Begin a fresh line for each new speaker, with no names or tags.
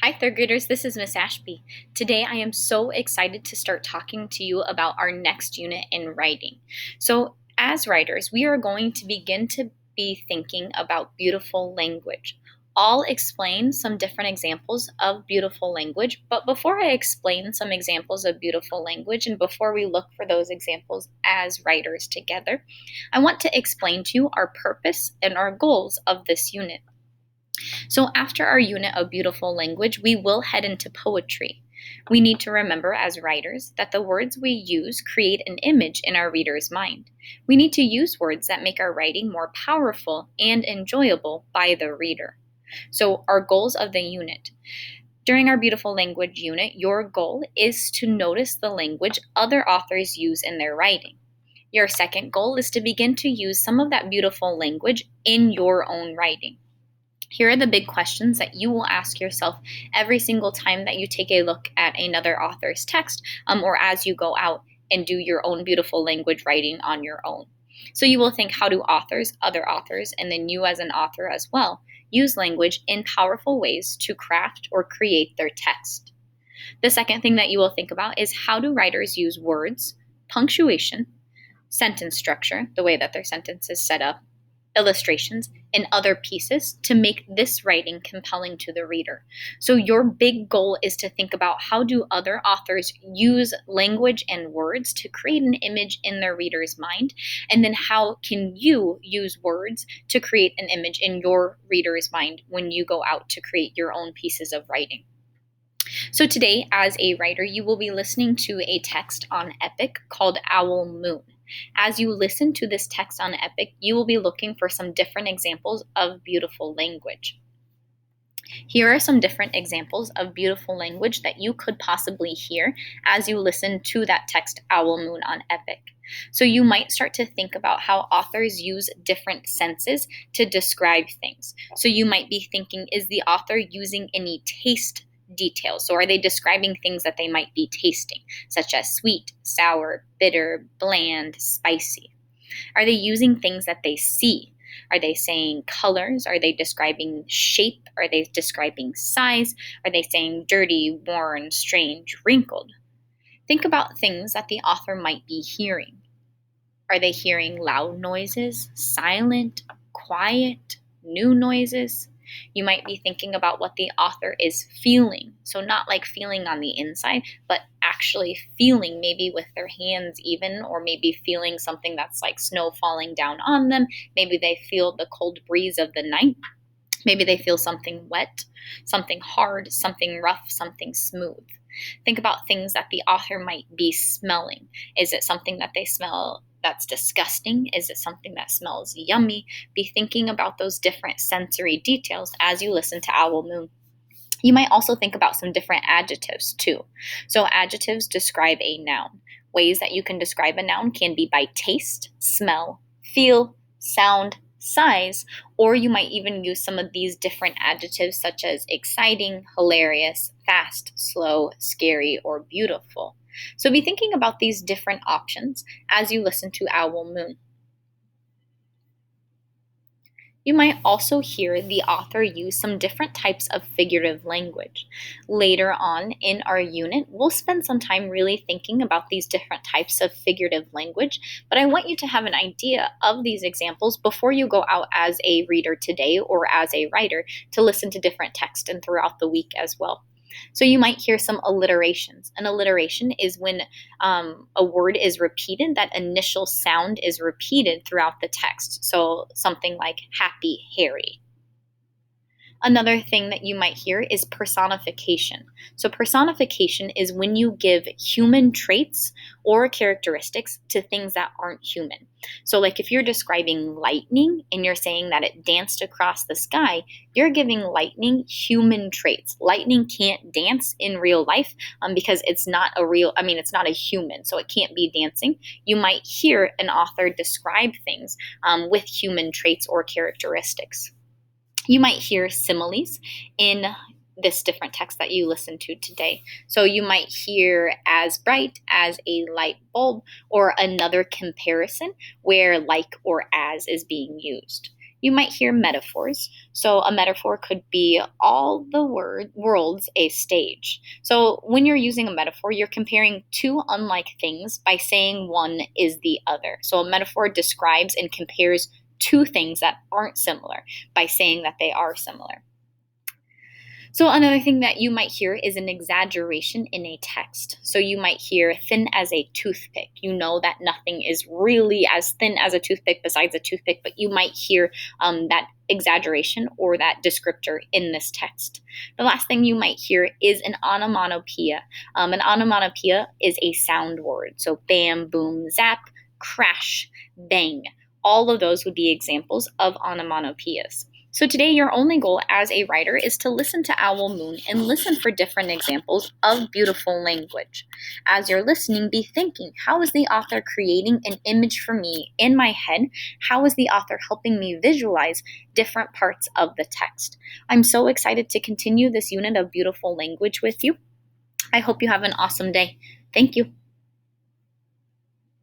Hi, third graders. This is Miss Ashby. Today, I am so excited to start talking to you about our next unit in writing. So, as writers, we are going to begin to be thinking about beautiful language. I'll explain some different examples of beautiful language, but before I explain some examples of beautiful language and before we look for those examples as writers together, I want to explain to you our purpose and our goals of this unit. So, after our unit of beautiful language, we will head into poetry. We need to remember as writers that the words we use create an image in our reader's mind. We need to use words that make our writing more powerful and enjoyable by the reader. So, our goals of the unit. During our beautiful language unit, your goal is to notice the language other authors use in their writing. Your second goal is to begin to use some of that beautiful language in your own writing. Here are the big questions that you will ask yourself every single time that you take a look at another author's text, or as you go out and do your own beautiful language writing on your own. So you will think, how do authors, other authors, and then you as an author as well, use language in powerful ways to craft or create their text? The second thing that you will think about is, how do writers use words, punctuation, sentence structure, the way that their sentence is set up, illustrations, and other pieces to make this writing compelling to the reader. So your big goal is to think about, how do other authors use language and words to create an image in their reader's mind, and then how can you use words to create an image in your reader's mind when you go out to create your own pieces of writing. So today, as a writer, you will be listening to a text on Epic called Owl Moon. As you listen to this text on Epic, you will be looking for some different examples of beautiful language. Here are some different examples of beautiful language that you could possibly hear as you listen to that text Owl Moon on Epic. So you might start to think about how authors use different senses to describe things. So you might be thinking, is the author using any taste details? So are they describing things that they might be tasting, such as sweet, sour, bitter, bland, spicy? Are they using things that they see? Are they saying colors? Are they describing shape? Are they describing size? Are they saying dirty, worn, strange, wrinkled? Think about things that the author might be hearing. Are they hearing loud noises, silent, quiet, new noises? You might be thinking about what the author is feeling. So not like feeling on the inside, but actually feeling, maybe with their hands even, or maybe feeling something that's like snow falling down on them. Maybe they feel the cold breeze of the night. Maybe they feel something wet, something hard, something rough, something smooth. Think about things that the author might be smelling. Is it something that they smell that's disgusting? Is it something that smells yummy? Be thinking about those different sensory details as you listen to Owl Moon. You might also think about some different adjectives too. So adjectives describe a noun. Ways that you can describe a noun can be by taste, smell, feel, sound, size, or you might even use some of these different adjectives such as exciting, hilarious, fast, slow, scary, or beautiful. So be thinking about these different options as you listen to Owl Moon. You might also hear the author use some different types of figurative language. Later on in our unit, we'll spend some time really thinking about these different types of figurative language, but I want you to have an idea of these examples before you go out as a reader today or as a writer to listen to different text and throughout the week as well. So you might hear some alliterations. An alliteration is when a word is repeated, that initial sound is repeated throughout the text. So something like happy, Harry. Another thing that you might hear is personification. So personification is when you give human traits or characteristics to things that aren't human. So like if you're describing lightning and you're saying that it danced across the sky, you're giving lightning human traits. Lightning can't dance in real life because it's not a human, so it can't be dancing. You might hear an author describe things with human traits or characteristics. You might hear similes in this different text that you listen to today. So you might hear as bright as a light bulb, or another comparison where like or as is being used. You might hear metaphors. So a metaphor could be all the world's a stage. So when you're using a metaphor, you're comparing two unlike things by saying one is the other. So a metaphor describes and compares two things that aren't similar by saying that they are similar. So another thing that you might hear is an exaggeration in a text. So you might hear thin as a toothpick. You know that nothing is really as thin as a toothpick besides a toothpick, but you might hear that exaggeration or that descriptor in this text. The last thing you might hear is an onomatopoeia. An onomatopoeia is a sound word. So bam, boom, zap, crash, bang. All of those would be examples of onomatopoeias. So today, your only goal as a writer is to listen to Owl Moon and listen for different examples of beautiful language. As you're listening, be thinking, how is the author creating an image for me in my head? How is the author helping me visualize different parts of the text? I'm so excited to continue this unit of beautiful language with you. I hope you have an awesome day. Thank you.